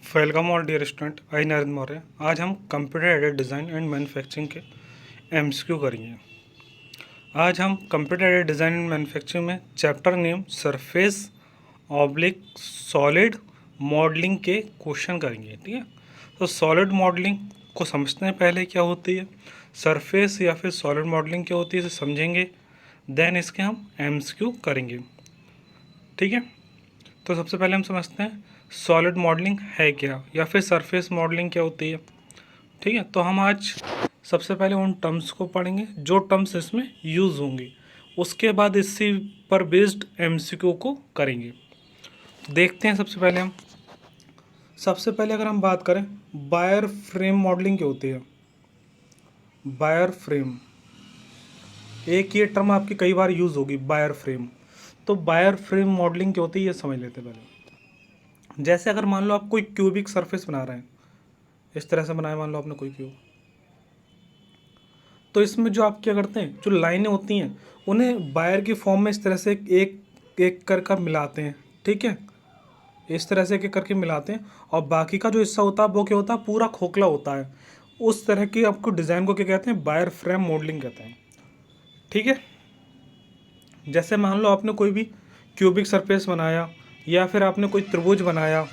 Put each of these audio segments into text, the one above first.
Welcome all dear student. I Narendra Maurya. आज हम computer aided design and manufacturing के MCQ करेंगे। आज हम computer aided design and manufacturing में chapter name surface oblique solid modelling के क्वेश्चन करेंगे। ठीक है, तो सॉलिड मॉडलिंग को समझते हैं पहले क्या होती है, सरफेस या फिर सॉलिड मॉडलिंग क्या होती है इसे समझेंगे, देन इसके हम एमसीक्यू करेंगे। ठीक है, तो सबसे पहले हम समझते हैं सॉलिड मॉडलिंग है क्या या फिर सरफेस मॉडलिंग क्या होती है। ठीक है, तो हम आज सबसे पहले उन टर्म्स को पढ़ेंगे जो टर्म्स इसमें यूज़ होंगी, उसके बाद इसी पर बेस्ड एमसीक्यू को करेंगे। देखते हैं सबसे पहले अगर हम बात करें वायर फ्रेम मॉडलिंग क्या होती है। वायर फ्रेम, एक ये टर्म आपकी कई बार यूज़ होगी, वायर फ्रेम। तो वायर फ्रेम मॉडलिंग क्या होती है ये समझ लेते हैं पहले। जैसे अगर मान लो आप कोई क्यूबिक सरफेस बना रहे हैं, इस तरह से बनाया मान लो आपने कोई क्यूब, तो इसमें जो आप क्या करते हैं, जो लाइनें होती हैं उन्हें वायर की फॉर्म में इस तरह से एक एक कर मिलाते हैं। ठीक है, इस तरह से एक एक करके मिलाते हैं और बाकी का जो हिस्सा होता है वो क्या होता है, पूरा खोखला होता है। उस तरह की आपको डिज़ाइन को क्या कहते हैं, वायर फ्रेम मॉडलिंग कहते हैं। ठीक है, जैसे मान लो आपने कोई भी क्यूबिक सरफेस बनाया या फिर आपने कोई त्रिभुज बनाया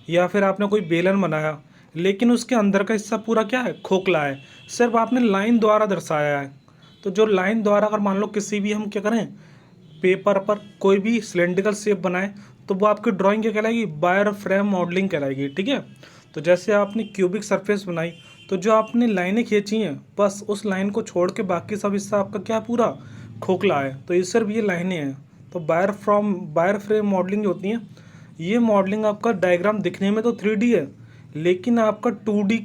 या फिर आपने कोई बेलन बनाया, लेकिन उसके अंदर का हिस्सा पूरा क्या है, खोखला है, सिर्फ आपने लाइन द्वारा दर्शाया है। तो जो लाइन द्वारा अगर मान लो किसी भी हम क्या करें, पेपर पर कोई भी सिलेंड्रिकल शेप बनाए, तो वो आपकी ड्राइंग क्या कहलाएगी, वायर फ्रेम मॉडलिंग कहलाएगी। ठीक है, तो जैसे आपने क्यूबिक सरफेस बनाई तो जो आपने लाइनें खींची हैं बस उस लाइन को छोड़ के बाकी सब हिस्सा आपका क्या पूरा खोखला है, तो ये सिर्फ ये लाइनें हैं। तो वायर फ्रेम मॉडलिंग जो होती हैं, ये मॉडलिंग आपका डायग्राम दिखने में तो 3D है, लेकिन आपका 2D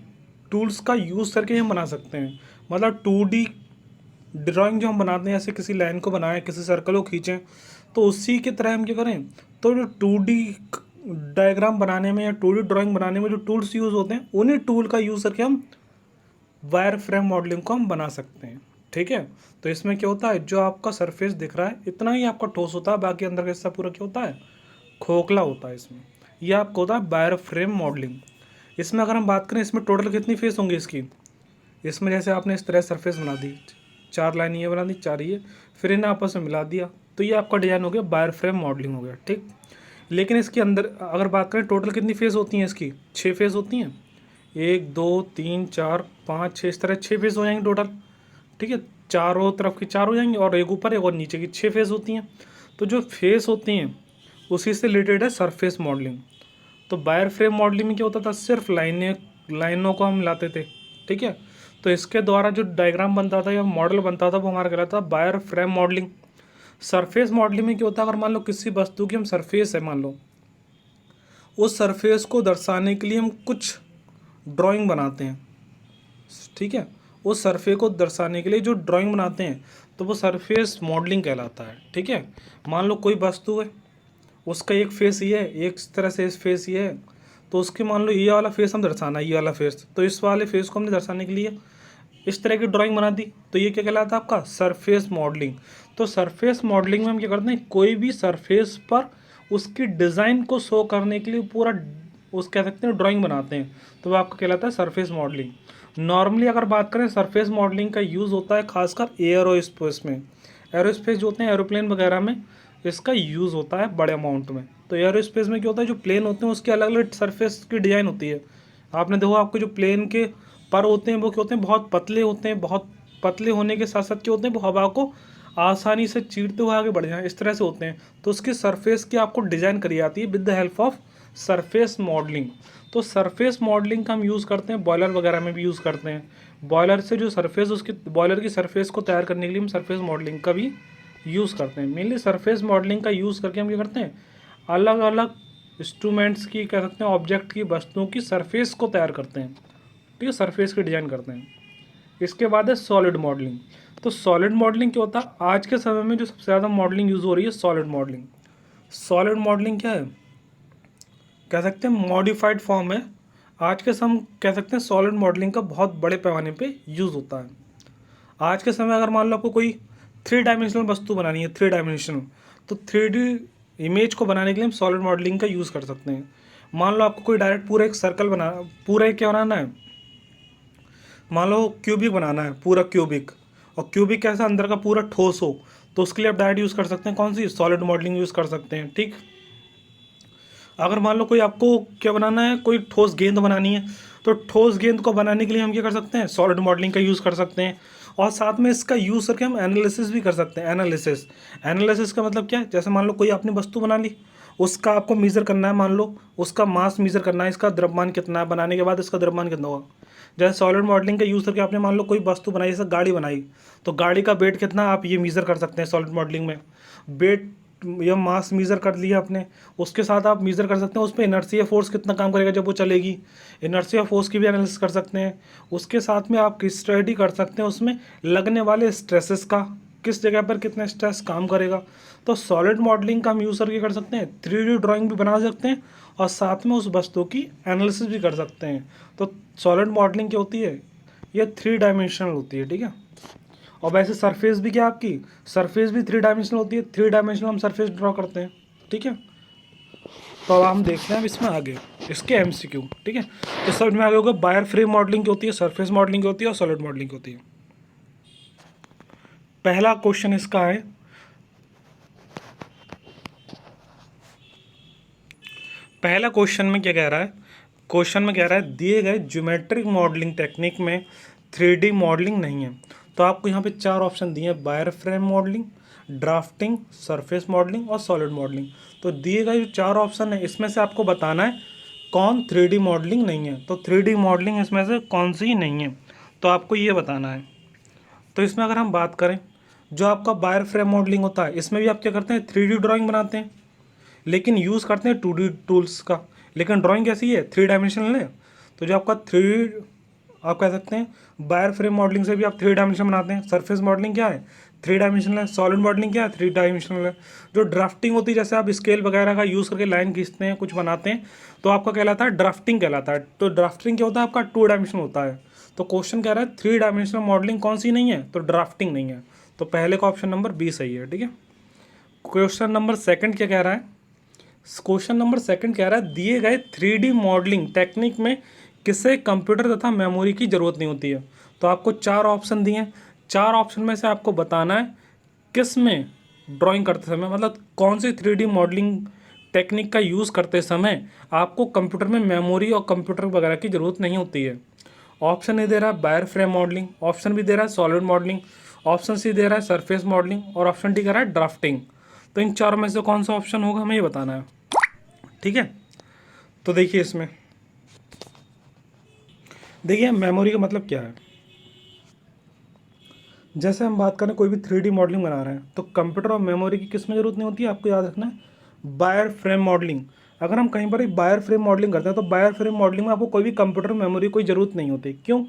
टूल्स का यूज़ करके हम बना सकते हैं। मतलब 2D ड्राइंग जो हम बनाते हैं, ऐसे किसी लाइन को बनाएं, किसी सर्कल को खींचें, तो उसी की तरह हम क्या करें, तो जो 2D डायग्राम बनाने में या 2D ड्राइंग बनाने में जो टूल्स यूज़ होते हैं, उन्हीं टूल का यूज़ करके हम वायर फ्रेम मॉडलिंग को हम बना सकते हैं। ठीक है, तो इसमें क्या होता है, जो आपका सरफेस दिख रहा है इतना ही आपका ठोस होता है, बाकी अंदर का हिस्सा पूरा क्या होता है, खोखला होता है। इसमें यह आपको होता है वायर फ्रेम मॉडलिंग। इसमें अगर हम बात करें, इसमें टोटल कितनी फेस होंगी इसकी, इसमें जैसे आपने इस तरह सरफेस बना दी, 4 लाइन ये बना दी, 4 ये, फिर इन्हें आपस में मिला दिया, तो ये आपका डिज़ाइन हो गया, वायर फ्रेम मॉडलिंग हो गया। ठीक, लेकिन इसके अंदर अगर बात करें टोटल कितनी फेस होती हैं इसकी, 6 फेस होती हैं, 1 2 3 4 5 6, इस तरह 6 फेस हो जाएंगे टोटल। ठीक है, चारों तरफ की 4 हो जाएंगे और एक ऊपर एक और नीचे की 6 फेस होती हैं। तो जो फेस होती हैं उसी से रिलेटेड है सरफेस मॉडलिंग। तो वायर फ्रेम मॉडलिंग में क्या होता था, सिर्फ लाइनों को हम लाते थे। ठीक है, तो इसके द्वारा जो डायग्राम बनता था या मॉडल बनता था वो हमारा कहलाता था wire frame modelling. Surface modelling में क्या होता है, अगर मान लो किसी वस्तु की हम सरफेस है मान लो, उस सरफेस को दर्शाने के लिए हम कुछ ड्राइंग बनाते हैं। ठीक है, उस सरफेस को दर्शाने के लिए जो ड्राइंग बनाते हैं तो वो सरफेस मॉडलिंग कहलाता है। ठीक है, मान लो कोई वस्तु है, उसका एक फेस ये है, एक तरह से इस फेस ये है, तो उसके मान लो ये वाला फेस हम दर्शाना है, ये वाला फेस, तो इस वाले फेस को हमने दर्शाने के लिए इस तरह की ड्राइंग बना दी, तो ये क्या कहलाता है आपका सरफेस मॉडलिंग। तो सरफेस मॉडलिंग में हम क्या करते हैं, कोई भी सरफेस पर उसकी डिज़ाइन को शो करने के लिए पूरा उस कह सकते हैं ड्राइंग बनाते हैं, तो वो आपका कहलाता है सरफेस मॉडलिंग। नॉर्मली अगर बात करें, सरफेस मॉडलिंग का यूज़ होता है खासकर एयरोस्पेस में। एरोस्पेस जो होते हैं, एरोप्लेन वगैरह में इसका यूज़ होता है बड़े अमाउंट में। तो एयरोस्पेस में क्या होता है, जो प्लेन होते हैं उसके अलग अलग सरफेस की डिज़ाइन होती है। आपने देखो, आपके जो प्लेन के पर होते हैं वो क्या होते हैं, बहुत पतले होते हैं, बहुत पतले होने के साथ साथ क्या होते हैं, वो हवा को आसानी से चीरते हुए आगे बढ़ जाएं, इस तरह से होते हैं। तो उसकी सरफेस की आपको डिज़ाइन करी जाती है with the help of surface modelling. तो सरफेस मॉडलिंग का हम यूज़ करते हैं, बॉयलर वगैरह में भी यूज़ करते हैं। बॉयलर से जो सरफेस, उसकी बॉयलर की सरफेस को तैयार करने के लिए हम सरफेस मॉडलिंग का भी यूज़ करते हैं। मेनली सरफेस मॉडलिंग का यूज़ करके हम क्या करते हैं, अलग अलग इंस्ट्रूमेंट्स की कह सकते हैं, ऑब्जेक्ट की, वस्तुओं की सरफेस को तैयार करते हैं। ठीक है, सरफेस की डिज़ाइन करते हैं। इसके बाद है सॉलिड मॉडलिंग। तो सॉलिड मॉडलिंग क्या होता है, आज के समय में जो सबसे ज़्यादा मॉडलिंग यूज़ हो रही है सॉलिड मॉडलिंग। सॉलिड मॉडलिंग क्या है, कह सकते हैं मॉडिफाइड फॉर्म है। आज के समय कह सकते हैं सॉलिड मॉडलिंग का बहुत बड़े पैमाने पे यूज़ होता है। आज के समय अगर मान लो आपको कोई 3 डायमेंशनल वस्तु बनानी है, 3 डायमेंशनल, तो 3D इमेज को बनाने के लिए हम सॉलिड मॉडलिंग का यूज़ कर सकते हैं। मान लो आपको कोई डायरेक्ट पूरा एक सर्कल बना, पूरा एक क्या बनाना है, मान लो क्यूबिक बनाना है, पूरा क्यूबिक, और क्यूबिक कैसा, अंदर का पूरा ठोस हो, तो उसके लिए आप डायरेक्ट यूज़ कर सकते हैं कौन सी, सॉलिड मॉडलिंग यूज़ कर सकते हैं। ठीक, अगर मान लो कोई आपको क्या बनाना है, कोई ठोस गेंद बनानी है, तो ठोस गेंद को बनाने के लिए हम क्या कर सकते हैं, सॉलिड मॉडलिंग का यूज़ कर सकते हैं। और साथ में इसका यूज़ करके हम एनालिसिस भी कर सकते हैं। एनालिसिस, एनालिसिस का मतलब क्या है, जैसे मान लो कोई आपने वस्तु बना ली, उसका आपको मीज़र करना है, मान लो उसका मास मीज़र करना है, इसका द्रव्यमान कितना है, बनाने के बाद इसका द्रव्यमान कितना होगा। जैसे सॉलिड मॉडलिंग का यूज़ करके आपने मान लो कोई वस्तु बनाई, जैसे गाड़ी बनाई, तो गाड़ी का वेट कितना आप ये मीज़र कर सकते हैं सॉलिड मॉडलिंग में। वेट या मास मीज़र कर लिया आपने, उसके साथ आप मीज़र कर सकते हैं उस पर इनर्शिया फोर्स कितना काम करेगा जब वो चलेगी, इनर्शिया फोर्स की भी एनालिसिस कर सकते हैं। उसके साथ में आप स्टडी कर सकते हैं उसमें लगने वाले स्ट्रेसेस का, किस जगह पर कितना स्ट्रेस काम करेगा। तो सॉलिड मॉडलिंग का हम यूज़ करके कर सकते हैं, 3D ड्राइंग भी बना सकते हैं और साथ में उस वस्तु की एनालिसिस भी कर सकते हैं। तो सॉलिड मॉडलिंग क्या होती है, ये 3 डायमेंशनल होती है। ठीक है, और वैसे सरफेस भी क्या आपकी, सरफेस भी 3 डायमेंशनल होती है, 3 डायमेंशनल हम सरफेस ड्रॉ करते हैं। ठीक है, तो अब हम देखते हैं अब इसमें आगे इसके MCQ। ठीक है, तो समझ में आगे होगा वायर फ्रेम मॉडलिंग की होती है, सरफेस मॉडलिंग की होती है और सॉलिड मॉडलिंग की होती है। पहला क्वेश्चन इसका है, पहला क्वेश्चन में क्या कह रहा है, क्वेश्चन में कह रहा है दिए गए ज्योमेट्रिक मॉडलिंग टेक्निक में 3D मॉडलिंग नहीं है। तो आपको यहाँ पे 4 ऑप्शन दिए हैं, wire frame modelling, drafting, surface modelling और सॉलिड मॉडलिंग। तो दिए गए जो 4 ऑप्शन है इसमें से आपको बताना है कौन 3D मॉडलिंग नहीं है। तो 3D मॉडलिंग इसमें से कौन सी नहीं है, तो आपको ये बताना है। तो इसमें अगर हम बात करें, जो आपका वायर फ्रेम मॉडलिंग होता है इसमें भी आप क्या करते हैं, 3D ड्राइंग बनाते हैं, लेकिन यूज़ करते हैं 2D टूल्स का, लेकिन ड्राइंग कैसी है, 3 डायमेंशनल है। तो जो आपका 3 आप कह सकते हैं वायर फ्रेम मॉडलिंग से भी आप 3 डायमेंशन बनाते हैं। सरफेस मॉडलिंग क्या है, 3 डायमेंशनल है। सॉलिड मॉडलिंग क्या है, 3 डायमेंशनल है। जो ड्राफ्टिंग होती है, जैसे आप स्केल वगैरह का यूज़ करके लाइन खींचते हैं, कुछ बनाते हैं, तो आपका कहलाता है ड्राफ्टिंग कहलाता है। तो ड्राफ्टिंग क्या होता है, आपका 2 डायमेंशनल होता है। तो क्वेश्चन कह रहा है 3 डायमेंशनल मॉडलिंग कौन सी नहीं है, तो ड्राफ्टिंग नहीं है। तो पहले का ऑप्शन नंबर बी सही है। ठीक है, क्वेश्चन नंबर सेकंड क्या कह रहा है, क्वेश्चन नंबर सेकंड कह रहा है दिए गए 3D मॉडलिंग टेक्निक में किसे कंप्यूटर तथा मेमोरी की ज़रूरत नहीं होती है। तो आपको 4 ऑप्शन दिए हैं, 4 ऑप्शन में से आपको बताना है किस में ड्राइंग करते समय, मतलब कौन सी 3D मॉडलिंग टेक्निक का यूज़ करते समय आपको कंप्यूटर में मेमोरी और कंप्यूटर वगैरह की ज़रूरत नहीं होती है। ऑप्शन ए दे रहा है wire frame modelling, option B दे रहा है सॉलिड मॉडलिंग, ऑप्शन सी दे रहा है सरफेस मॉडलिंग और ऑप्शन डी कह रहा है ड्राफ्टिंग। तो इन चारों में से कौन सा ऑप्शन होगा हमें ये बताना है। ठीक है, तो देखिए इसमें देखिए मेमोरी का मतलब क्या है। जैसे हम बात करें कोई भी 3D मॉडलिंग बना रहे हैं तो कंप्यूटर और मेमोरी की किस में ज़रूरत नहीं होती है, आपको याद रखना है वायर फ्रेम मॉडलिंग। अगर हम कहीं पर वायर फ्रेम मॉडलिंग करते हैं तो वायर फ्रेम मॉडलिंग में आपको कोई भी कंप्यूटर मेमोरी कोई ज़रूरत नहीं होती। क्यों,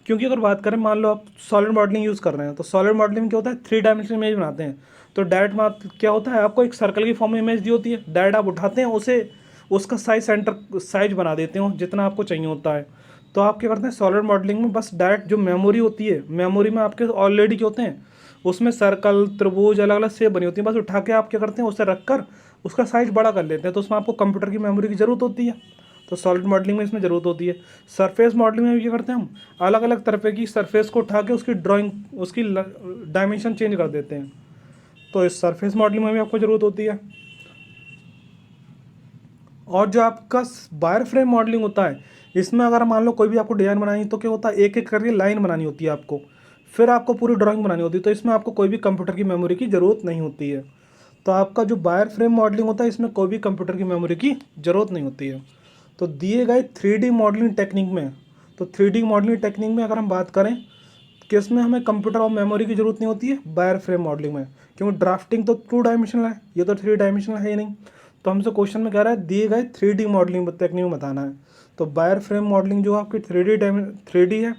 क्योंकि अगर बात करें मान लो आप सॉलिड मॉडलिंग यूज़ कर रहे हैं, तो सॉलिड मॉडलिंग में क्या होता है 3 डायमेंशनल इमेज बनाते हैं। तो डायरेक्ट क्या होता है, आपको एक सर्कल की फॉर्म में इमेज दी होती है, डायरेक्ट आप उठाते हैं उसे, उसका साइज सेंटर साइज बना देते हो जितना आपको चाहिए होता है। तो आप क्या करते हैं सॉलिड मॉडलिंग में बस डायरेक्ट जो मेमोरी होती है, मेमोरी में आपके ऑलरेडी क्या होते हैं, उसमें सर्कल त्रिभुज अलग अलग शेप बनी होती है, बस उठा के आप क्या करते हैं उसे रख कर उसका साइज बड़ा कर लेते हैं। तो उसमें आपको कंप्यूटर की मेमोरी की ज़रूरत होती है। तो सॉलिड मॉडलिंग में इसमें ज़रूरत होती है। सरफेस मॉडलिंग में भी क्या करते हैं हम, अलग अलग तरह की सरफेस को उठा के उसकी ड्राइंग, उसकी डायमेंशन चेंज कर देते हैं। तो इस सरफेस मॉडलिंग में भी आपको ज़रूरत होती है। और जो आपका वायर फ्रेम मॉडलिंग होता है इसमें अगर मान लो कोई भी आपको डिज़ाइन बनानी तो क्या होता है, एक एक करके लाइन बनानी होती है आपको, फिर आपको पूरी ड्राइंग बनानी होती है। तो इसमें आपको कोई भी कंप्यूटर की मेमोरी की ज़रूरत नहीं होती है। तो आपका जो वायर फ्रेम मॉडलिंग होता है इसमें कोई भी कंप्यूटर की मेमोरी की ज़रूरत नहीं होती है। तो दिए गए 3D मॉडलिंग टेक्निक में, तो 3D मॉडलिंग टेक्निक में अगर हम बात करें किस में हमें कंप्यूटर और मेमोरी की ज़रूरत नहीं होती है, वायर फ्रेम मॉडलिंग में, क्योंकि ड्राफ्टिंग तो 2 डायमेंशनल है, ये तो 3 डायमेंशनल है ही नहीं। तो हमसे क्वेश्चन में कह रहा है दिए गए 3D मॉडलिंग टेक्निक में बताना है। तो वायर फ्रेम मॉडलिंग जो आपकी 3D है,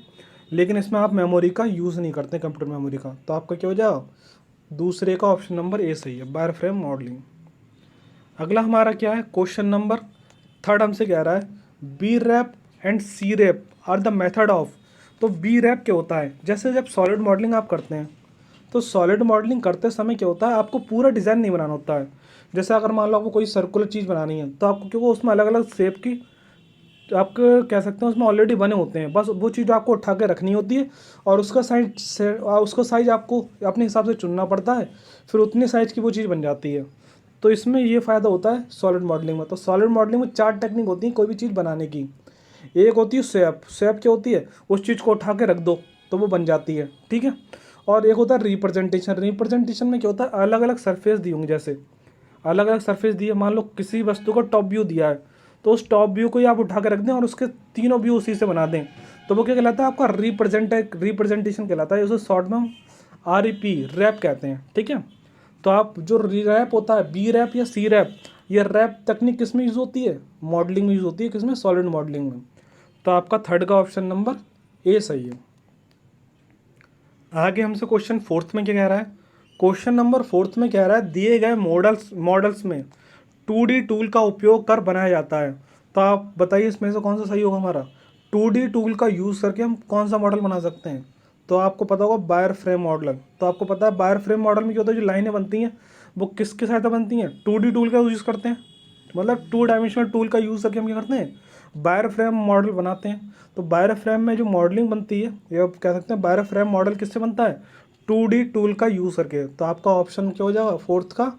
लेकिन इसमें आप मेमोरी का यूज़ नहीं करते कंप्यूटर मेमोरी का। तो आपका क्या हो जाएगा, दूसरे का ऑप्शन नंबर ए सही है, वायर फ्रेम मॉडलिंग। अगला हमारा क्या है, क्वेश्चन नंबर थर्ड हमसे कह रहा है B rep and C rep are the method of. तो बी रैप क्या होता है, जैसे जब सॉलिड मॉडलिंग आप करते हैं तो सॉलिड मॉडलिंग करते समय क्या होता है, आपको पूरा डिज़ाइन नहीं बनाना होता है, जैसे अगर मान लो आपको कोई सर्कुलर चीज़ बनानी है तो आपको, क्योंकि उसमें अलग अलग शेप की तो आपके कह सकते हैं उसमें ऑलरेडी बने होते हैं, बस वो चीज़ आपको उठा के रखनी होती है और उसका साइज से उसका साइज आपको अपने हिसाब से चुनना पड़ता है, फिर उतने साइज की वो चीज़ बन जाती है। तो इसमें ये फ़ायदा होता है सॉलिड मॉडलिंग में। तो सॉलिड मॉडलिंग में 4 टेक्निक होती है कोई भी चीज़ बनाने की। एक होती है स्वैप, स्वैप क्या होती है, उस चीज़ को उठा के रख दो तो वो बन जाती है, ठीक है। और एक होता है रिप्रेजेंटेशन। रिप्रेजेंटेशन में क्या होता है, अलग अलग सरफेस दी होंगी, जैसे अलग अलग सरफेस दी है, मान लो किसी वस्तु को टॉप व्यू दिया है तो उस टॉप व्यू को ही आप उठा के रख दें और उसके तीनों व्यू उसी से बना दें, तो वो क्या कहलाता है, आपका रिप्रेजेंटेशन कहलाता है। उसे शॉर्ट में हम REP रैप कहते हैं, ठीक है। तो आप जो रैप होता है, बी रैप या सी रैप, ये रैप तकनीक किस में यूज़ होती है, मॉडलिंग में यूज़ होती है, किसमें, सॉलिड मॉडलिंग में। तो आपका थर्ड का ऑप्शन नंबर ए सही है। आगे हमसे क्वेश्चन फोर्थ में क्या कह रहा है, क्वेश्चन नंबर फोर्थ में कह रहा है दिए गए मॉडल्स में 2D टूल का उपयोग कर बनाया जाता है। तो आप बताइए इसमें से कौन सा सही होगा हमारा। 2D टूल का यूज़ करके हम कौन सा मॉडल बना सकते हैं, तो आपको पता होगा वायर फ्रेम मॉडल। तो आपको पता है वायर फ्रेम मॉडल में क्या होता है, जो लाइनें बनती हैं वो किसके सहायता बनती हैं, 2D टूल का यूज़ करते हैं, मतलब 2 डायमेंशनल टूल का यूज़ करके हम क्या करते हैं, वायर फ्रेम मॉडल बनाते हैं। तो वायर फ्रेम में जो मॉडलिंग बनती है, ये आप कह सकते हैं वायर फ्रेम मॉडल किससे बनता है, 2D टूल का यूज़ करके। तो आपका ऑप्शन क्या हो जाएगा, फोर्थ का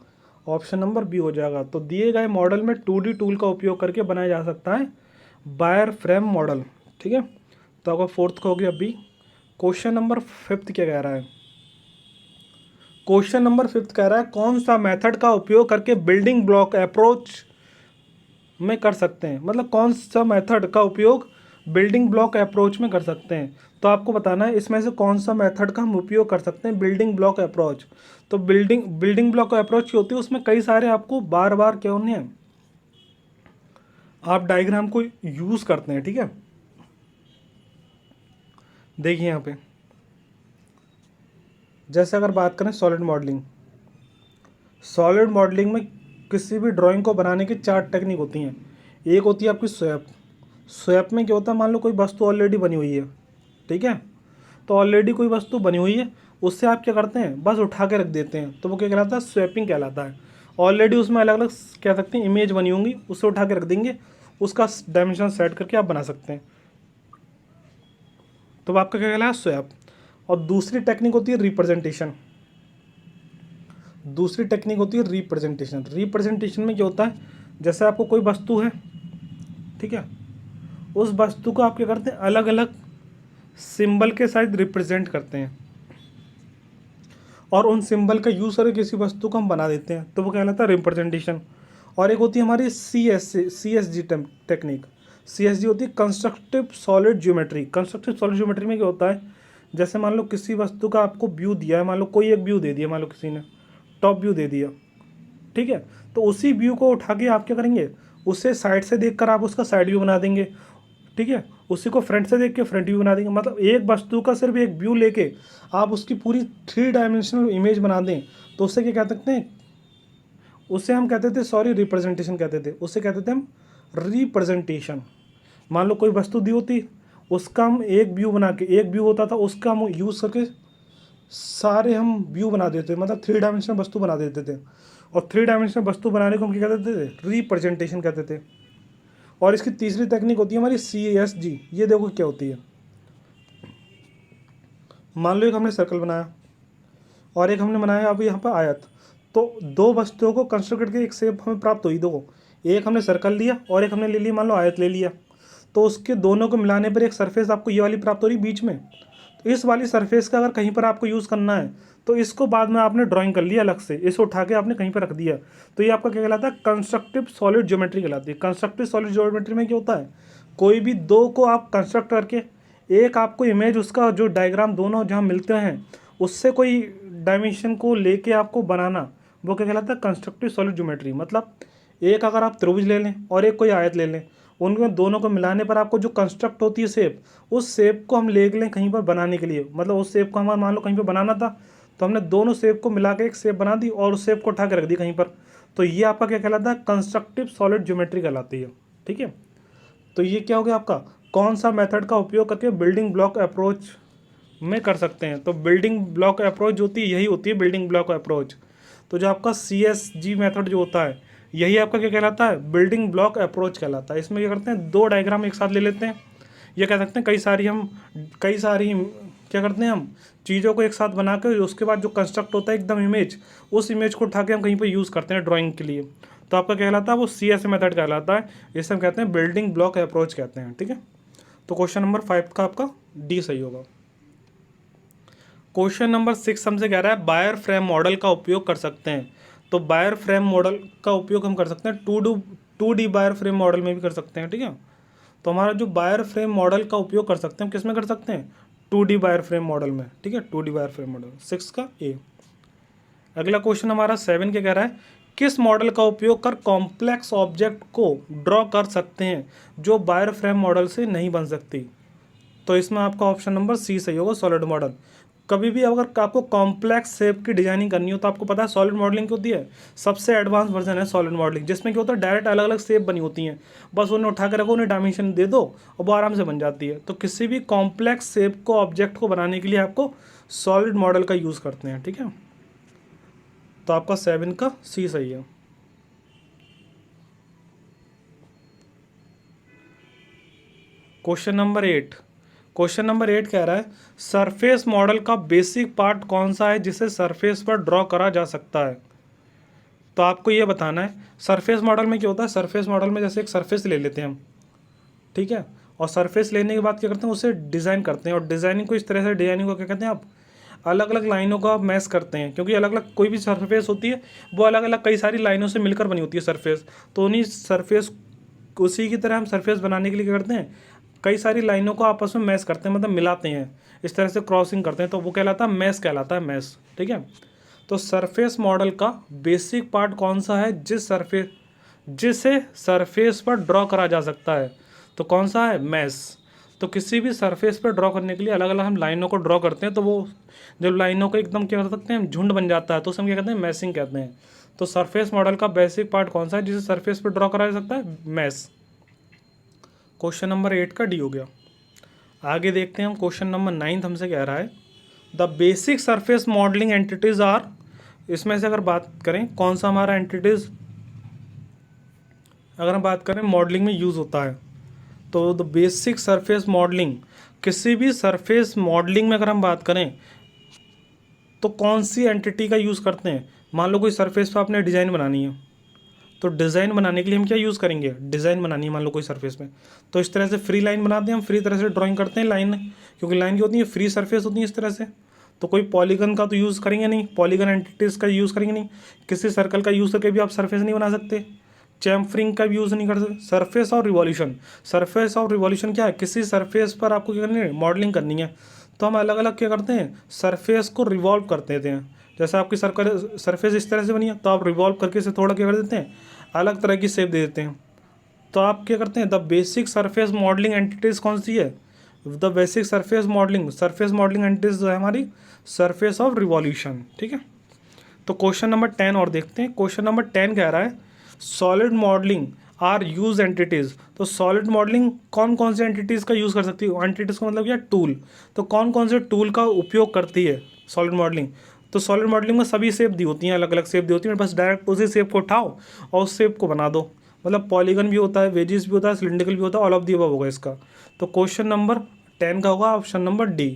ऑप्शन नंबर बी हो जाएगा। तो दिए गए मॉडल में 2D टूल का उपयोग करके बनाया जा सकता है वायर फ्रेम मॉडल, ठीक है। तो आपका फोर्थ का हो गया बी। क्वेश्चन नंबर फिफ्थ क्या कह रहा है, क्वेश्चन नंबर फिफ्थ कह रहा है कौन सा मेथड का उपयोग करके बिल्डिंग ब्लॉक अप्रोच में कर सकते हैं, मतलब कौन सा मेथड का उपयोग बिल्डिंग ब्लॉक अप्रोच में कर सकते हैं। तो आपको बताना है इसमें से कौन सा मेथड का हम उपयोग कर सकते हैं बिल्डिंग ब्लॉक अप्रोच। तो बिल्डिंग ब्लॉक अप्रोच की होती है, उसमें कई सारे आपको बार बार क्या होने हैं, आप डायग्राम को यूज़ करते हैं, ठीक है। देखिए यहाँ पे जैसे अगर बात करें सॉलिड मॉडलिंग, सॉलिड मॉडलिंग में किसी भी ड्राइंग को बनाने की 4 टेक्निक होती हैं। एक होती है आपकी स्वैप। स्वैप में क्या होता है, मान लो कोई वस्तु ऑलरेडी बनी हुई है, ठीक है। तो ऑलरेडी कोई वस्तु बनी हुई है, उससे आप क्या करते हैं, बस उठा के रख देते हैं, तो वो क्या कहलाता है, स्वैपिंग कहलाता है। ऑलरेडी उसमें अलग अलग कह सकते हैं इमेज बनी होंगी, उससे उठा के रख देंगे, उसका डायमेंशन सेट करके आप बना सकते हैं, तो आपका क्या कहलाता है, स्वैप। और दूसरी टेक्निक होती है रिप्रेजेंटेशन। दूसरी टेक्निक होती है रिप्रेजेंटेशन। रिप्रेजेंटेशन में क्या होता है, जैसे आपको कोई वस्तु है, ठीक है, उस वस्तु को आप क्या करते हैं, अलग अलग सिंबल के साथ रिप्रेजेंट करते हैं और उन सिंबल का यूज़ करके किसी वस्तु को हम बना देते हैं, तो वो कहलाता है रिप्रेजेंटेशन। और एक होती है हमारी CSG टेक्निक। CSG होती है constructive solid geometry. Constructive solid geometry में क्या होता है, जैसे मान लो किसी वस्तु का आपको व्यू दिया है, मान लो कोई एक व्यू दे दिया, मान लो किसी ने टॉप व्यू दे दिया, ठीक है। तो उसी व्यू को उठा के आप क्या करेंगे, उससे साइड से देखकर आप उसका साइड व्यू बना देंगे, ठीक है। उसी को फ्रंट से देख के फ्रंट व्यू बना देंगे। मतलब एक वस्तु का सिर्फ एक व्यू लेके आप उसकी पूरी 3 डायमेंशनल इमेज बना दें, तो उससे क्या कह सकते हैं, उससे हम कहते थे, सॉरी रिप्रेजेंटेशन कहते थे, उससे कहते थे हम रिप्रेजेंटेशन। मान लो कोई वस्तु दी होती, उसका हम एक व्यू बना के, एक व्यू होता था उसका हम यूज़ करके सारे हम व्यू बना देते थे, मतलब 3 डायमेंशनल वस्तु बना देते थे। और 3 डायमेंशनल वस्तु बनाने को हम क्या कहते थे, रिप्रेजेंटेशन कहते थे। और इसकी तीसरी टेक्निक होती है हमारी CSG। ये देखो क्या होती है, मान लो एक हमने सर्कल बनाया और एक हमने बनाया अभी यहाँ पर आयत, तो 2 वस्तुओं को कंस्ट्रक्ट करके एक शेप हमें प्राप्त हुई। देखो एक हमने सर्कल लिया और एक हमने ले लिया मान लो आयत ले लिया, तो उसके दोनों को मिलाने पर एक सरफेस आपको ये वाली प्राप्त हो रही बीच में। तो इस वाली सरफेस का अगर कहीं पर आपको यूज़ करना है तो इसको बाद में आपने ड्राइंग कर लिया अलग से, इसे उठा के आपने कहीं पर रख दिया, तो ये आपका क्या कहलाता है, कंस्ट्रक्टिव सॉलिड ज्योमेट्री कहलाती है। कंस्ट्रक्टिव सॉलिड ज्योमेट्री में क्या होता है, कोई भी 2 को आप कंस्ट्रक्ट करके एक आपको इमेज, उसका जो डायग्राम दोनों जहाँ मिलते हैं उससे कोई डायमेंशन को लेके आपको बनाना, वो क्या कहलाता है, कंस्ट्रक्टिव सॉलिड ज्योमेट्री। मतलब एक अगर आप त्रिभुज ले लें और एक कोई आयत ले लें, उनमें दोनों को मिलाने पर आपको जो कंस्ट्रक्ट होती है शेप, उस शेप को हम ले लें कहीं पर बनाने के लिए, मतलब उस शेप को हमारा मान लो कहीं पर बनाना था, तो हमने दोनों शेप को मिला के एक शेप बना दी और उस शेप को उठा के रख दी कहीं पर, तो ये आपका क्या कहलाता है, कंस्ट्रक्टिव सॉलिड ज्योमेट्री कहलाती है, ठीक है। तो ये क्या हो गया आपका, कौन सा मेथड का उपयोग करके बिल्डिंग ब्लॉक अप्रोच में कर सकते हैं। तो बिल्डिंग ब्लॉक अप्रोच जो होती है यही होती है बिल्डिंग ब्लॉक अप्रोच। तो जो आपका CSG मेथड जो होता है यही आपका क्या कहलाता है, बिल्डिंग ब्लॉक अप्रोच कहलाता है। इसमें क्या करते हैं, दो डायग्राम एक साथ ले लेते हैं, ये कह सकते हैं कई सारी क्या करते हैं हम चीज़ों को एक साथ बना कर उसके बाद जो कंस्ट्रक्ट होता है एकदम इमेज, उस इमेज को उठा के हम कहीं पर यूज़ करते हैं ड्राइंग के लिए, तो आपका क्या कहलाता है वो CS मेथड कहलाता है। इसे हम कहते हैं बिल्डिंग ब्लॉक अप्रोच कहते हैं, ठीक है। तो क्वेश्चन नंबर 5 का आपका D सही होगा। क्वेश्चन नंबर 6 हमसे कह रहा है वायर फ्रेम मॉडल का उपयोग कर सकते हैं। तो वायर फ्रेम मॉडल का उपयोग हम कर सकते हैं 2D वायर फ्रेम मॉडल में भी कर सकते हैं, ठीक है। तो हमारा जो वायर फ्रेम मॉडल का उपयोग कर सकते हैं हम किस में कर सकते हैं, 2D वायर फ्रेम मॉडल में, ठीक है, 2D वायर फ्रेम मॉडल 6 का A। अगला क्वेश्चन हमारा 7 क्या कह रहा है, किस मॉडल का उपयोग कर कॉम्प्लेक्स ऑब्जेक्ट को ड्रॉ कर सकते हैं जो वायर फ्रेम मॉडल से नहीं बन सकती। तो इसमें आपका ऑप्शन नंबर C सही होगा, सॉलिड मॉडल। कभी भी अगर आपको कॉम्प्लेक्स शेप की डिजाइनिंग करनी हो तो आपको पता है सॉलिड मॉडलिंग क्या होती है, सबसे एडवांस वर्जन है सॉलिड मॉडलिंग, जिसमें क्या होता है डायरेक्ट अलग अलग शेप बनी होती हैं, बस उन्हें उठा के रखो, उन्हें डायमेंशन दे दो और वो आराम से बन जाती है। तो किसी भी कॉम्प्लेक्स शेप को ऑब्जेक्ट को बनाने के लिए आपको सॉलिड मॉडल का यूज़ करते हैं, ठीक है। तो आपका 7 का C सही है। क्वेश्चन नंबर 8 कह रहा है सरफेस मॉडल का बेसिक पार्ट कौन सा है जिसे सरफेस पर ड्रॉ करा जा सकता है। तो आपको ये बताना है सरफेस मॉडल में क्या होता है, सरफेस मॉडल में जैसे एक सरफेस ले लेते हैं हम, ठीक है, और सरफेस लेने के बाद क्या करते हैं उसे डिज़ाइन करते हैं, और डिज़ाइनिंग को इस तरह से डिज़ाइनिंग को क्या कहते हैं आप, अलग अलग लाइनों का आप मैश करते हैं, क्योंकि अलग अलग कोई भी सरफेस होती है वो अलग अलग कई सारी लाइनों से मिलकर बनी होती है सरफेस। तो उन्हीं सरफेस उसी की तरह हम सरफेस बनाने के लिए क्या करते हैं, कई सारी लाइनों को आपस में मैश करते हैं, मतलब मिलाते हैं, इस तरह से क्रॉसिंग करते हैं, तो वो कहलाता है मैश, कहलाता है मैश, ठीक है। तो सरफेस मॉडल का बेसिक पार्ट कौन सा है जिसे सरफेस पर ड्रॉ करा जा सकता है, तो कौन सा है, मैश। तो किसी भी सरफेस पर ड्रॉ करने के लिए अलग अलग हम लाइनों को ड्रॉ करते हैं, तो वो जब लाइनों को एकदम क्या कर सकते हैं हम झुंड बन जाता है, तो उसे हम क्या कहते हैं, मैशिंग कहते हैं। तो सरफेस मॉडल का बेसिक पार्ट कौन सा है जिसे सरफेस पर ड्रॉ करा जा सकता है, मैश। क्वेश्चन नंबर 8 का D हो गया। आगे देखते हैं हम क्वेश्चन नंबर 9 हमसे कह रहा है the basic surface modelling entities are, इसमें से अगर बात करें कौन सा हमारा एंटिटीज अगर हम बात करें मॉडलिंग में यूज़ होता है, तो द बेसिक सरफेस मॉडलिंग, किसी भी सरफेस मॉडलिंग में अगर हम बात करें तो कौन सी एंटिटी का यूज़ करते हैं। मान लो कोई सरफेस पर आपने डिज़ाइन बनानी है, तो डिज़ाइन बनाने के लिए हम क्या यूज़ करेंगे, डिज़ाइन बनानी है मान लो कोई सरफेस में, तो इस तरह से फ्री लाइन बनाते हैं हम, फ्री तरह से ड्राइंग करते हैं लाइन, क्योंकि लाइन की होती है फ्री सरफेस होती है इस तरह से। तो कोई पॉलीगन का तो यूज़ करेंगे नहीं, पॉलीगन एंटिटीज़ का यूज़ करेंगे नहीं, किसी सर्कल का यूज़ करके भी आप सरफेस नहीं बना सकते, चैम्फरिंग का भी यूज़ नहीं कर सकते। सरफेस और रिवॉल्यूशन क्या है, किसी सरफेस पर आपको क्या करनी है, मॉडलिंग करनी है, तो हम अलग अलग क्या करते हैं, सरफेस को रिवॉल्व कर देते हैं। जैसे आपकी सरफेस इस तरह से बनी है, तो आप रिवॉल्व करके इसे थोड़ा क्या कर देते हैं, अलग तरह की शेप दे देते हैं। तो आप क्या करते हैं, the basic surface modelling entities कौन सी है, the basic surface modelling entities जो है हमारी सरफेस ऑफ रिवॉल्यूशन, ठीक है। तो क्वेश्चन नंबर 10 और देखते हैं। क्वेश्चन नंबर 10 कह रहा है solid modelling are use entities. तो सॉलिड मॉडलिंग कौन कौन से एंटिटीज़ का यूज़ कर सकती है, एंटिटीज़ का मतलब क्या, टूल। तो कौन कौन से टूल का उपयोग करती है सॉलिड मॉडलिंग। तो सॉलिड मॉडलिंग में सभी शेप दी होती हैं, अलग अलग शेप दी होती हैं, बस डायरेक्ट उसी शेप को उठाओ और उस शेप को बना दो, मतलब पॉलीगन भी होता है, वेजिस भी होता है, सिलिंड्रिकल भी होता है, ऑल ऑफ दी अबव होगा इसका। तो क्वेश्चन नंबर 10 का होगा ऑप्शन नंबर D।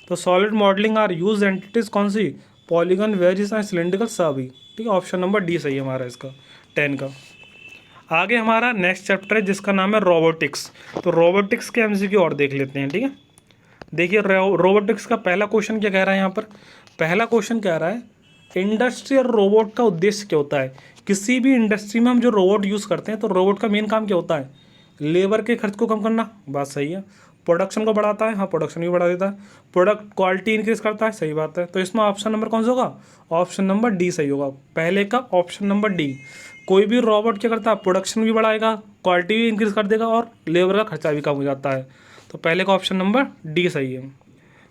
तो solid modelling are use entities कौन सी, पॉलीगन, वेजिस एंड सिलिंड्रिकल सभी, ठीक है, ऑप्शन नंबर D सही है हमारा इसका 10 का। आगे हमारा नेक्स्ट चैप्टर है जिसका नाम है रोबोटिक्स। तो रोबोटिक्स के MCQ और देख लेते हैं, ठीक है। देखिए रोबोटिक्स का पहला क्वेश्चन क्या कह रहा है यहाँ पर, पहला क्वेश्चन कह रहा है इंडस्ट्रियल रोबोट का उद्देश्य क्या होता है। किसी भी इंडस्ट्री में हम जो रोबोट यूज़ करते हैं तो रोबोट का मेन काम क्या होता है, लेबर के खर्च को कम करना, बात सही है। प्रोडक्शन को बढ़ाता है, हाँ प्रोडक्शन भी बढ़ा देता है। प्रोडक्ट क्वालिटी इंक्रीज करता है, सही बात है। तो इसमें ऑप्शन नंबर कौन सा होगा, ऑप्शन नंबर D सही होगा, पहले का ऑप्शन नंबर D। कोई भी रोबोट क्या करता है, प्रोडक्शन भी बढ़ाएगा, क्वालिटी भी इंक्रीज कर देगा और लेबर का खर्चा भी कम हो जाता है। तो पहले का ऑप्शन नंबर D सही है।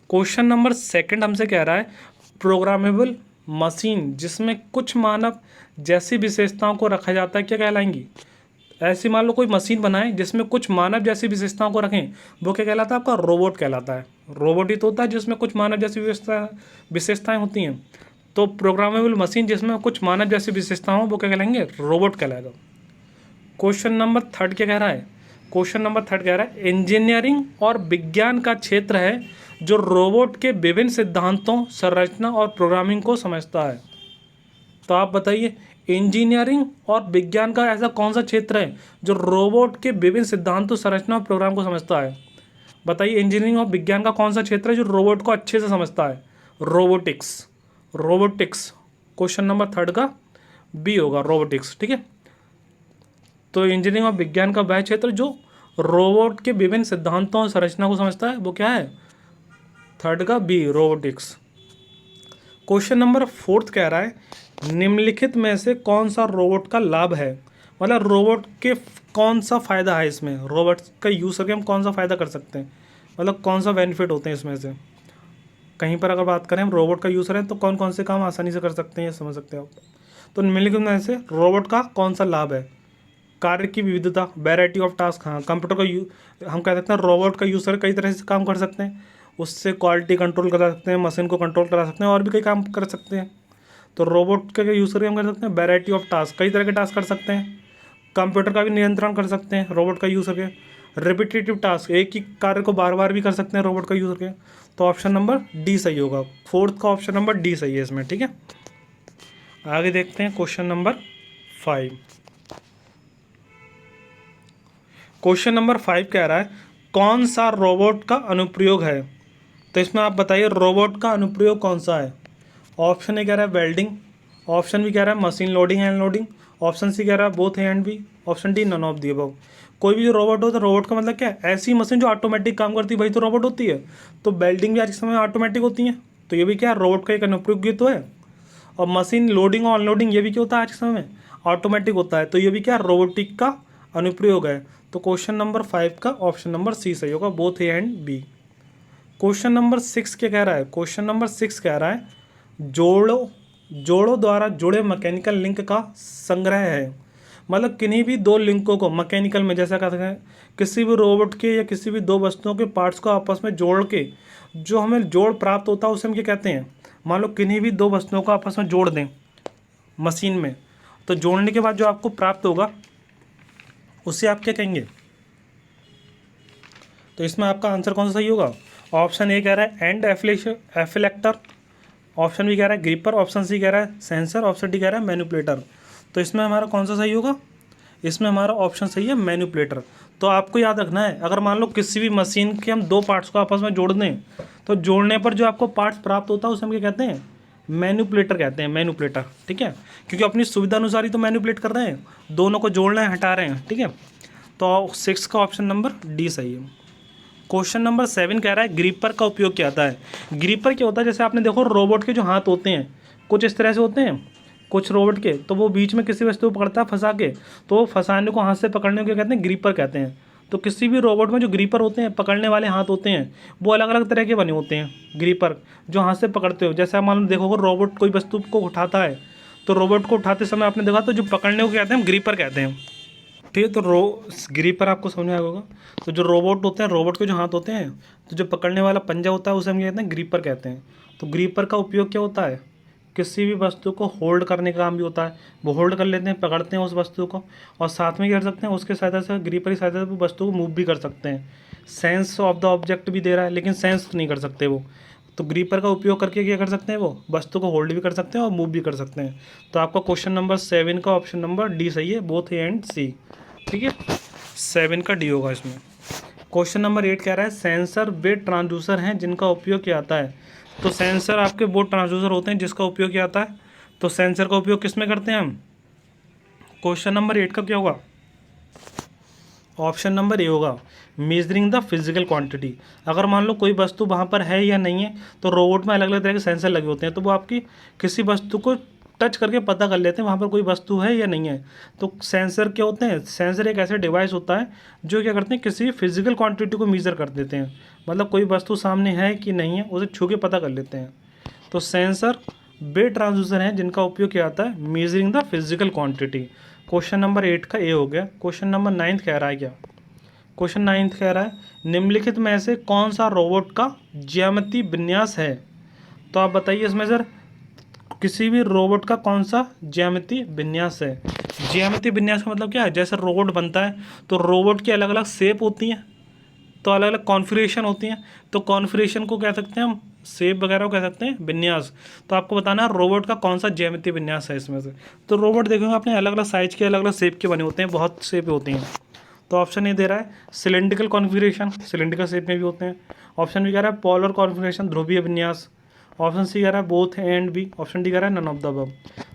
क्वेश्चन नंबर 2 हमसे कह रहा है प्रोग्रामेबल मशीन जिसमें कुछ मानव जैसी विशेषताओं को रखा जाता है क्या कहलाएंगी। ऐसी मान लो कोई मशीन बनाए जिसमें कुछ मानव जैसी विशेषताओं को रखें, वो क्या कहलाता है, आपका रोबोट कहलाता है। रोबोट ही तो होता है जिसमें कुछ मानव जैसी विशेषताएं होती हैं। तो प्रोग्रामेबल मशीन जिसमें कुछ मानव जैसी विशेषताओं वो क्या कहलाएंगे, रोबोट कहलाएगा। क्वेश्चन नंबर थर्ड क्या कह रहा है, क्वेश्चन नंबर थर्ड कह रहा है इंजीनियरिंग और विज्ञान का क्षेत्र है जो रोबोट के विभिन्न सिद्धांतों, संरचना और प्रोग्रामिंग को समझता है। तो आप बताइए इंजीनियरिंग और विज्ञान का ऐसा कौन सा क्षेत्र है जो रोबोट के विभिन्न सिद्धांतों, संरचना और प्रोग्राम को समझता है। बताइए इंजीनियरिंग और विज्ञान का कौन सा क्षेत्र है जो रोबोट को अच्छे से समझता है। Robotics, robotics question number third का बी होगा, रोबोटिक्स। ठीक है, तो इंजीनियरिंग और विज्ञान का वह क्षेत्र जो रोबोट के विभिन्न सिद्धांतों और संरचना को समझता है वो क्या है, थर्ड का B, robotics. Question number fourth कह रहा है निम्नलिखित में से कौन सा रोबोट का लाभ है, मतलब रोबोट के कौन सा फ़ायदा है इसमें, रोबोट का यूज़ करके हम कौन सा फ़ायदा कर सकते हैं, मतलब कौन सा बेनिफिट होते हैं इसमें से। कहीं पर अगर बात करें हम रोबोट का यूज़ करें तो कौन कौन से काम आसानी से कर सकते हैं ये समझ सकते हैं आप। तो निम्नलिखित में से रोबोट का कौन सा लाभ है, कार्य की विविधता, वैरायटी ऑफ टास्क। हाँ, कंप्यूटर का हम कह सकते हैं रोबोट का यूज़ करके कई तरह से काम कर सकते हैं, उससे क्वालिटी कंट्रोल करा सकते हैं, मशीन को कंट्रोल करा सकते हैं और भी कई काम कर सकते हैं। तो रोबोट का यूज़ करके हम कर सकते हैं वैरायटी ऑफ टास्क, कई तरह के टास्क कर सकते हैं। कंप्यूटर का भी नियंत्रण कर सकते हैं रोबोट का यूज़ करके। रिपीटेटिव टास्क, एक ही कार्य को बार बार भी कर सकते हैं रोबोट का यूज़ करके। तो ऑप्शन नंबर डी सही होगा, फोर्थ का ऑप्शन नंबर डी सही है इसमें। ठीक है, आगे देखते हैं क्वेश्चन नंबर 5। क्वेश्चन नंबर 5 कह रहा है कौन सा रोबोट का अनुप्रयोग है। तो इसमें आप बताइए रोबोट का अनुप्रयोग कौन सा है। ऑप्शन ए कह रहा है वेल्डिंग, ऑप्शन बी कह रहा है machine loading and loading, option C कह रहा है both A and B, option D none of the above. कोई भी जो रोबोट हो तो रोबोट का मतलब क्या है, ऐसी मशीन जो ऑटोमेटिक काम करती है वही तो रोबोट होती है। तो वेल्डिंग भी आज के समय में ऑटोमेटिक होती है, तो ये भी क्या है, रोबोट का एक अनुप्रयोग ही तो है। और मशीन लोडिंग और अनलोडिंग ये भी क्या होता है आज के समय में, ऑटोमेटिक होता है। तो ये भी क्या है, रोबोटिक का अनुप्रयोग है। तो क्वेश्चन नंबर 5 का ऑप्शन नंबर सी सही होगा, both A and B. Question number 6 क्या कह रहा है, क्वेश्चन नंबर 6 कह रहा है जोड़ों द्वारा जुड़े मैकेनिकल लिंक का संग्रह है। मतलब किन्हीं भी दो लिंकों को मैकेनिकल में, जैसा कहते हैं किसी भी रोबोट के या किसी भी दो वस्तुओं के पार्ट्स को आपस में जोड़ के जो हमें जोड़ प्राप्त होता है उसे हम क्या कहते हैं। मान लो किन्हीं भी दो वस्तुओं को आपस में जोड़ दें मशीन में, तो जोड़ने के बाद जो आपको प्राप्त होगा उसे आप क्या कहेंगे। तो इसमें आपका आंसर कौन सा सही होगा। ऑप्शन ए कह रहा है एंड एफ्लेक्टर, ऑप्शन बी कह रहा है ग्रिपर, ऑप्शन सी कह रहा है सेंसर, ऑप्शन डी कह रहा है मैनिपुलेटर। तो इसमें हमारा कौन सा सही होगा, इसमें हमारा ऑप्शन सही है मैनिपुलेटर। तो आपको याद रखना है अगर मान लो किसी भी मशीन के हम दो पार्ट्स को आपस में जोड़ दें तो जोड़ने पर जो आपको पार्ट्स प्राप्त होता है उसे हम क्या कहते हैं, मैनिपुलेटर कहते हैं, मैनिपुलेटर। ठीक है, क्योंकि अपनी सुविधा अनुसार ही तो मैनिपुलेट कर रहे हैं, दोनों को जोड़ना है, हटा रहे हैं। ठीक है, तो 6 का ऑप्शन नंबर डी सही है। क्वेश्चन नंबर 7 कह रहा है ग्रीपर का उपयोग क्या होता है। ग्रीपर क्या होता है, जैसे आपने देखो रोबोट के जो हाथ होते हैं कुछ इस तरह से होते हैं, कुछ रोबोट के, तो वो बीच में किसी वस्तु को पकड़ता है फंसा के, तो वो फंसाने को हाथ से पकड़ने को क्या कहते हैं, ग्रीपर कहते हैं। तो किसी भी रोबोट में जो ग्रीपर होते हैं, पकड़ने वाले हाथ होते हैं, वो अलग अलग तरह के बने होते हैं। ग्रीपर जो हाथ से पकड़ते हो, जैसे आप मान लो देखोगे रोबोट कोई वस्तु को उठाता है तो रोबोट को उठाते समय आपने देखा तो जो पकड़ने को कहते हैं ग्रीपर कहते हैं। ठीक है, तो ग्रीपर आपको समझ में आया होगा। तो जो रोबोट होते हैं, रोबोट के जो हाथ होते हैं, तो जो पकड़ने वाला पंजा होता है उसे हम कहते हैं ग्रीपर कहते हैं। तो ग्रीपर का उपयोग क्या होता है, किसी भी वस्तु को होल्ड करने का काम भी होता है। वो होल्ड कर लेते हैं, पकड़ते हैं उस वस्तु को, और साथ में क्या कर सकते हैं, उसके सहायता से, ग्रीपर की सहायता से वस्तु को मूव भी कर सकते हैं। सेंस ऑफ द ऑब्जेक्ट भी दे रहा है, लेकिन सेंस नहीं कर सकते वो। तो ग्रीपर का उपयोग करके क्या कर सकते हैं, वो वस्तु को होल्ड भी कर सकते हैं और मूव भी कर सकते हैं। तो आपका क्वेश्चन नंबर 7 का ऑप्शन नंबर डी सही है, बोथ ए एंड सी। ठीक है, 7 का डी होगा इसमें। क्वेश्चन नंबर 8 कह रहा है सेंसर वे ट्रांसड्यूसर हैं जिनका उपयोग किया जाता है। तो सेंसर आपके वो ट्रांसड्यूसर होते हैं जिसका उपयोग किया जाता है। तो सेंसर का उपयोग किस में करते हैं हम। क्वेश्चन नंबर 8 का क्या होगा, ऑप्शन नंबर ए होगा, मेजरिंग द फिजिकल क्वांटिटी। अगर मान लो कोई वस्तु वहाँ पर है या नहीं है, तो रोबोट में अलग अलग तरह के सेंसर लगे होते हैं, तो वो आपकी किसी वस्तु को टच करके पता कर लेते हैं वहाँ पर कोई वस्तु है या नहीं है। तो सेंसर क्या होते हैं, सेंसर एक ऐसे डिवाइस होता है जो क्या करते हैं, किसी फिजिकल क्वांटिटी को मेज़र कर देते हैं। मतलब कोई वस्तु सामने है कि नहीं है उसे छू के पता कर लेते हैं। तो सेंसर वे ट्रांसड्यूसर हैं जिनका उपयोग किया जाता है measuring the physical quantity. Question number 8 का ए हो गया। क्वेश्चन नंबर 9 कह रहा है क्या, क्वेश्चन 9 कह रहा है निम्नलिखित में से कौन सा रोबोट का ज्यामिति विन्यास है। तो आप बताइए इसमें सर किसी भी रोबोट का कौन सा ज्यामितीय विन्यास है। ज्यामितीय विन्यास का मतलब क्या है, जैसे रोबोट बनता है तो रोबोट की अलग अलग शेप होती हैं, तो अलग अलग कॉन्फ़िगरेशन होती हैं, तो कॉन्फ़िगरेशन को कह सकते हैं हम, शेप वगैरह को कह सकते हैं विन्यास। तो आपको बताना है रोबोट का कौन सा ज्यामितीय विन्यास है इसमें से। तो रोबोट देखोगे आपने अलग अलग साइज के अलग अलग शेप के बने होते हैं, बहुत शेप होती हैं। तो ऑप्शन ए दे रहा है सिलेंड्रिकल कॉन्फ़िगरेशन, सिलेंड्रिकल शेप में भी होते हैं। ऑप्शन बी कह रहा है पोलर कॉन्फ़िगरेशन, ध्रुवीय विन्यास। ऑप्शन सी कह रहा है both A and B. Option D कह रहा है नन ऑफ द अबव।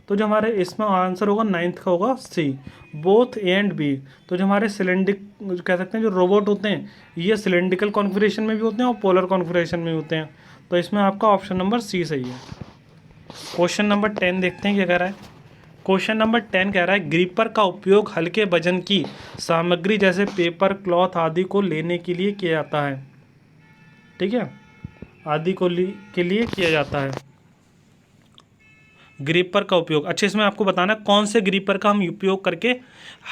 तो जो हमारे इसमें आंसर होगा 9th का होगा सी, बोथ ए एंड बी। तो जो हमारे सिलेंड्रिक कह सकते हैं जो रोबोट होते हैं ये सिलेंड्रिकल कॉन्फ़िगरेशन में भी होते हैं और पोलर कॉन्फ़िगरेशन में भी होते हैं। तो इसमें आपका ऑप्शन नंबर सी सही है। क्वेश्चन नंबर 10 देखते हैं क्या कह रहा है। क्वेश्चन नंबर 10 कह रहा है ग्रीपर का उपयोग हल्के वजन की सामग्री जैसे पेपर, क्लॉथ आदि को लेने के लिए किया जाता है। ठीक है, आदि को के लिए किया जाता है ग्रीपर का उपयोग। अच्छा, इसमें आपको बताना है कौन से ग्रीपर का हम उपयोग करके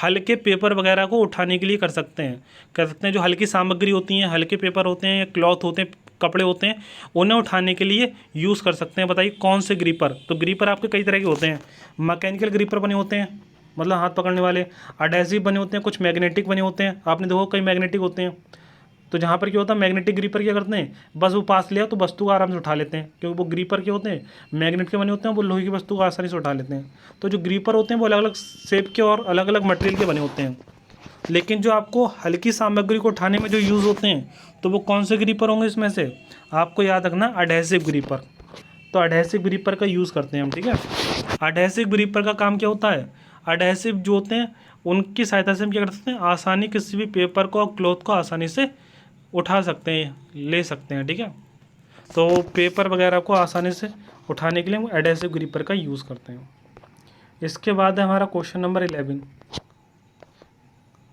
हल्के पेपर वगैरह को उठाने के लिए कर सकते हैं। कर सकते हैं जो हल्की सामग्री होती हैं, हल्के पेपर होते हैं या क्लॉथ होते हैं, कपड़े होते हैं, उन्हें उठाने के लिए यूज़ कर सकते हैं। बताइए कौन से ग्रीपर। तो ग्रीपर आपके कई तरह के होते हैं। मैकेनिकल ग्रीपर बने होते हैं, मतलब हाथ पकड़ने वाले। एडहेसिव बने होते हैं, कुछ मैग्नेटिक बने होते हैं। आपने देखो कई मैग्नेटिक होते हैं। तो जहाँ पर क्या होता है मैग्नेटिक ग्रीपर क्या करते हैं, बस वो पास लिया तो वस्तु को आराम से उठा लेते हैं, क्योंकि वो ग्रीपर के होते हैं मैग्नेट के बने होते हैं, वो लोहे की वस्तु को आसानी से उठा लेते हैं। तो जो ग्रीपर होते हैं वो अलग अलग शेप के और अलग अलग मटेरियल के बने होते हैं। लेकिन जो आपको हल्की सामग्री को उठाने में जो यूज़ होते हैं तो वो कौन से ग्रीपर होंगे इसमें से, आपको याद रखना एडहेसिव ग्रीपर। तो एडहेसिव ग्रीपर का यूज़ करते हैं हम। ठीक है, एडहेसिव ग्रीपर का काम क्या होता है, एडहेसिव जो होते हैं उनकी सहायता से हम क्या कर सकते हैं, आसानी किसी भी पेपर को और क्लॉथ को आसानी से उठा सकते हैं, ले सकते हैं। ठीक है, तो पेपर वगैरह को आसानी से उठाने के लिए हम एडहेसिव ग्रीपर का यूज़ करते हैं। इसके बाद है हमारा क्वेश्चन नंबर 11।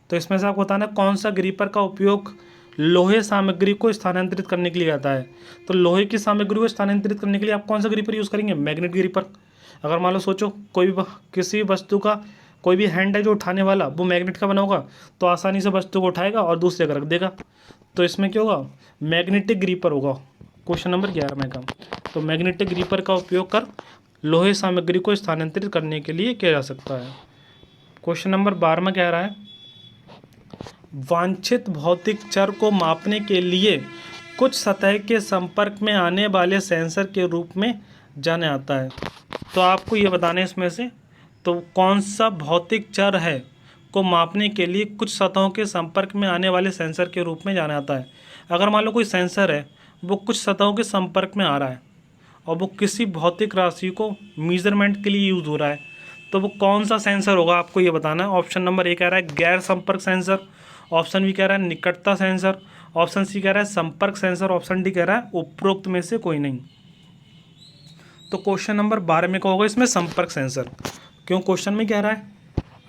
तो इसमें से आपको बताना है कौन सा ग्रीपर का उपयोग लोहे सामग्री को स्थानांतरित करने के लिए आता है। तो लोहे की सामग्री को स्थानांतरित करने के लिए आप कौन सा ग्रीपर यूज़ करेंगे, मैग्नेट ग्रीपर। अगर मान लो सोचो कोई भी किसी वस्तु का कोई भी हैंड है जो उठाने वाला वो मैग्नेट का बना होगा, तो आसानी से वस्तु को उठाएगा और दूसरी जगह रख देगा। तो इसमें क्या होगा, मैग्नेटिक ग्रीपर होगा क्वेश्चन नंबर 11 में का। तो मैग्नेटिक ग्रीपर का उपयोग कर लोहे सामग्री को स्थानांतरित करने के लिए किया जा सकता है। क्वेश्चन नंबर 12 में कह रहा है वांछित भौतिक चर को मापने के लिए कुछ सतह के संपर्क में आने वाले सेंसर के रूप में जाना जाता है। तो आपको ये बताना है इसमें से तो कौन सा भौतिक चर है को मापने के लिए कुछ सतहों के संपर्क में आने वाले सेंसर के रूप में जाना जाता है। अगर मान लो कोई सेंसर है वो कुछ सतहों के संपर्क में आ रहा है और वो किसी भौतिक राशि को मेजरमेंट के लिए यूज़ हो रहा है, तो वो कौन सा सेंसर होगा आपको ये बताना है। ऑप्शन नंबर ए कह रहा है गैर संपर्क सेंसर, ऑप्शन बी कह रहा है निकटता सेंसर, ऑप्शन सी कह रहा है संपर्क सेंसर, ऑप्शन डी कह रहा है उपरोक्त में से कोई नहीं। तो क्वेश्चन नंबर 12 में क्या होगा इसमें संपर्क सेंसर। क्यों, क्वेश्चन में कह रहा है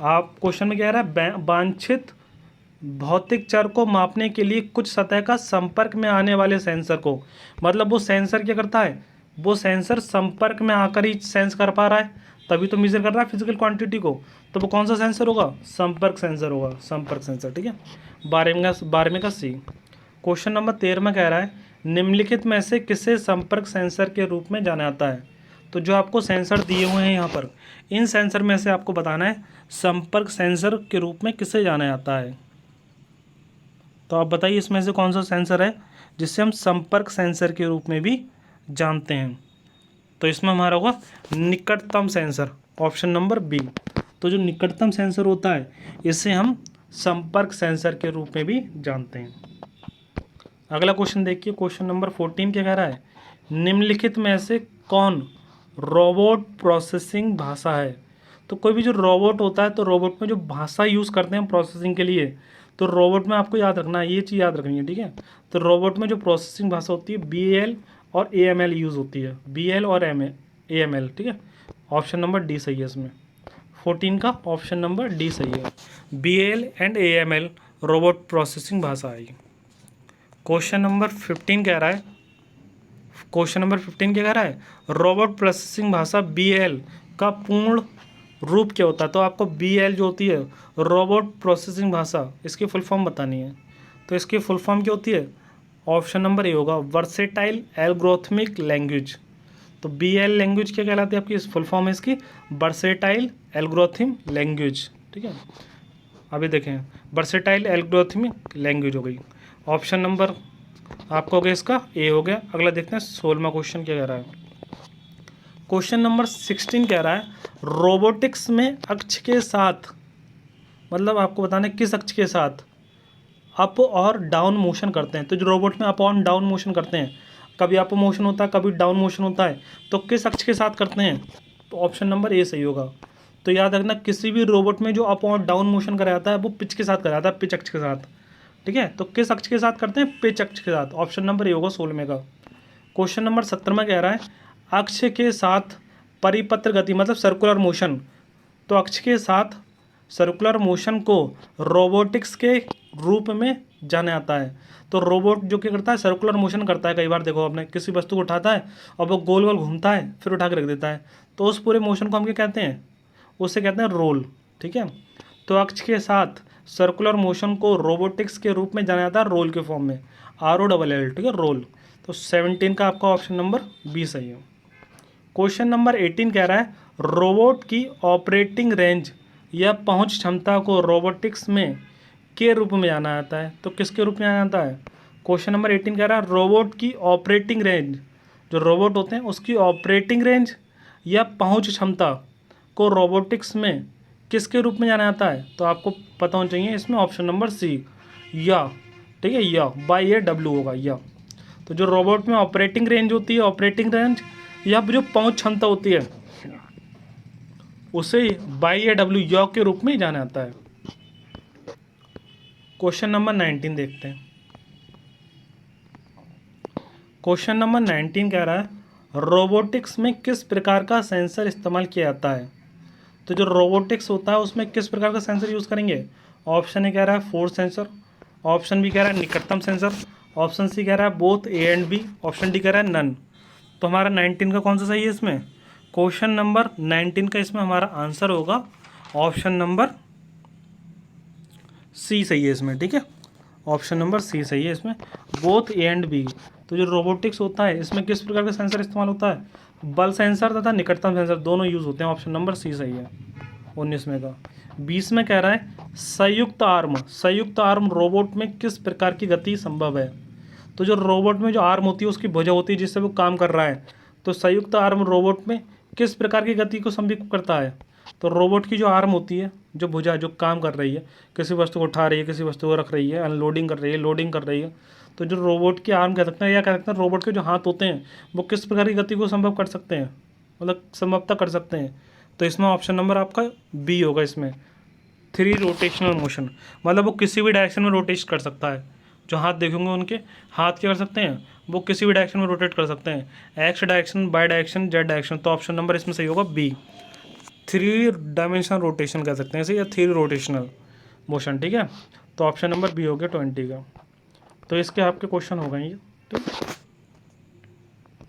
क्वेश्चन में कह रहा है वांछित भौतिक चर को मापने के लिए कुछ सतह का संपर्क में आने वाले सेंसर को, मतलब वो सेंसर क्या करता है, वो सेंसर संपर्क में आकर ही सेंस कर पा रहा है, तभी तो मेजर कर रहा है फिजिकल क्वांटिटी को। तो वो कौन सा सेंसर होगा, संपर्क सेंसर होगा, संपर्क सेंसर। ठीक है, 12 का सी। क्वेश्चन नंबर 13 में कह रहा है निम्नलिखित में से किसे संपर्क सेंसर के रूप में जाना जाता है। तो जो आपको सेंसर दिए हुए हैं यहाँ पर, इन सेंसर में से आपको बताना है संपर्क सेंसर के रूप में किसे जाना जाता है। तो आप बताइए इसमें से कौन सा सेंसर है जिससे हम संपर्क सेंसर के रूप में भी जानते हैं। तो इसमें हमारा होगा निकटतम सेंसर, ऑप्शन नंबर बी। तो जो निकटतम सेंसर होता है इसे हम संपर्क सेंसर के रूप में भी जानते हैं। अगला क्वेश्चन देखिए, क्वेश्चन नंबर 14 क्या कह रहा है निम्नलिखित में से कौन रोबोट प्रोसेसिंग भाषा है। तो कोई भी जो रोबोट होता है तो रोबोट में जो भाषा यूज़ करते हैं हम प्रोसेसिंग के लिए, तो रोबोट में आपको याद रखना है, ये चीज़ याद रखनी है। ठीक है, तो रोबोट में जो प्रोसेसिंग भाषा होती है BAL और AML यूज़ होती है, BAL और AML। ठीक है, ऑप्शन नंबर डी सही है इसमें, 14 का ऑप्शन नंबर डी सही है, BAL and AML robot processing भाषा है। क्वेश्चन नंबर 15 कह रहा है, क्वेश्चन नंबर 15 क्या कह रहा है रोबोट प्रोसेसिंग भाषा BAL का पूर्ण रूप क्या होता है। तो आपको BAL जो होती है रोबोट प्रोसेसिंग भाषा, इसकी फुल फॉर्म बतानी है। तो इसकी फुल फॉर्म क्या होती है, ऑप्शन नंबर ए होगा वर्सेटाइल एल्गोरिथमिक लैंग्वेज। तो BL लैंग्वेज क्या कहलाती है आपकी, इस फुल फॉर्म है इसकी वर्सेटाइल एल्गोरिथम लैंग्वेज। ठीक है, अभी देखें वर्सेटाइल एल्गोरिथम लैंग्वेज हो गई। ऑप्शन नंबर आपका हो गया इसका ए हो गया। अगला देखते हैं 16वां क्वेश्चन क्या कह रहा है। क्वेश्चन नंबर 16 कह रहा है रोबोटिक्स में अक्ष के साथ, मतलब आपको बताना है किस अक्ष के साथ अप और डाउन मोशन करते हैं। तो जो रोबोट में अप और डाउन मोशन करते हैं, कभी अप मोशन होता है कभी डाउन मोशन होता है, तो किस अक्ष के साथ करते हैं, तो ऑप्शन नंबर ए सही होगा। तो याद रखना किसी भी रोबोट में जो अप और डाउन मोशन कराया जाता है वो पिच के साथ कराया जाता है, पिच अक्ष के साथ। ठीक है, तो किस अक्ष के साथ करते हैं, पिच अक्ष के साथ। ऑप्शन नंबर ए होगा 16वें का। क्वेश्चन नंबर 17 में कह रहा है अक्ष के साथ परिपत्र गति मतलब सर्कुलर मोशन। तो अक्ष के साथ सर्कुलर मोशन को रोबोटिक्स के रूप में जाना जाता है। तो रोबोट जो क्या करता है, सर्कुलर मोशन करता है। कई बार देखो आपने किसी वस्तु को उठाता है और वो गोल गोल घूमता है फिर उठा के रख देता है, तो उस पूरे मोशन को हम क्या कहते हैं, उससे कहते हैं रोल। ठीक है, तो अक्ष के साथ सर्कुलर मोशन को रोबोटिक्स के रूप में जाना जाता है रोल के फॉर्म में, ROLL। ठीक है, रोल। तो 17 का आपका ऑप्शन नंबर बी सही है। क्वेश्चन नंबर 18 कह रहा है रोबोट की ऑपरेटिंग रेंज या पहुंच क्षमता को रोबोटिक्स में के रूप में जाना जाता है। तो किसके रूप में जाना जाता है, क्वेश्चन नंबर 18 कह रहा है रोबोट की ऑपरेटिंग रेंज, जो रोबोट होते हैं उसकी ऑपरेटिंग रेंज या पहुंच क्षमता को रोबोटिक्स में किसके रूप में जाना जाता है। तो आपको पता होना चाहिए इसमें ऑप्शन नंबर सी या। ठीक है, या बाई ए डब्ल्यू होगा या। तो जो रोबोट में ऑपरेटिंग रेंज होती है, ऑपरेटिंग रेंज या जो पहुंच क्षमता होती है, उसे बाई ए डब्ल्यू या के रूप में जाना जाता है। क्वेश्चन नंबर 19 देखते हैं। क्वेश्चन नंबर 19 कह रहा है रोबोटिक्स में किस प्रकार का सेंसर इस्तेमाल किया जाता है। तो जो रोबोटिक्स होता है उसमें किस प्रकार का सेंसर यूज़ करेंगे। ऑप्शन ए कह रहा है फोर्स सेंसर, ऑप्शन बी कह रहा है निकटतम सेंसर, ऑप्शन सी कह रहा है both A and B, option D कह रहा है नन। तो हमारा 19 का कौन सा सही है इसमें, क्वेश्चन नंबर 19 का इसमें हमारा आंसर होगा ऑप्शन नंबर सी सही है इसमें। ठीक है, ऑप्शन नंबर सी सही है इसमें, बोथ ए एंड बी। तो जो रोबोटिक्स होता है इसमें किस प्रकार का सेंसर इस्तेमाल होता है, बल सेंसर तथा निकटतम सेंसर दोनों यूज़ होते हैं। ऑप्शन नंबर सी सही है 19वें का। 20 में कह रहा है संयुक्त आर्म रोबोट में किस प्रकार की गति संभव है। तो जो रोबोट में जो आर्म होती है उसकी भुजा होती है जिससे वो काम कर रहा है, तो संयुक्त आर्म रोबोट में किस प्रकार की गति को संभव करता है। तो रोबोट की जो आर्म होती है, जो भुजा जो काम कर रही है, किसी वस्तु को उठा रही है, किसी वस्तु को रख रही है, अनलोडिंग कर रही है, लोडिंग कर रही है, तो जो रोबोट की आर्म कह सकते हैं या कह सकते हैं रोबोट के जो हाथ होते हैं वो किस प्रकार की गति को संभव कर सकते हैं, मतलब संभवतः कर सकते हैं। तो इसमें ऑप्शन नंबर आपका बी होगा इसमें, 3 रोटेशनल मोशन, मतलब वो किसी भी डायरेक्शन में रोटेट कर सकता है। जो हाथ देखेंगे उनके हाथ क्या कर सकते हैं, वो किसी भी डायरेक्शन में रोटेट कर सकते हैं, X direction, Y direction, Z direction. तो ऑप्शन नंबर इसमें सही होगा बी, 3 डायमेंशनल रोटेशन कह सकते हैं इसे, या 3 रोटेशनल मोशन। ठीक है, तो ऑप्शन नंबर बी हो गया 20 का। तो इसके आपके क्वेश्चन हो गए ये।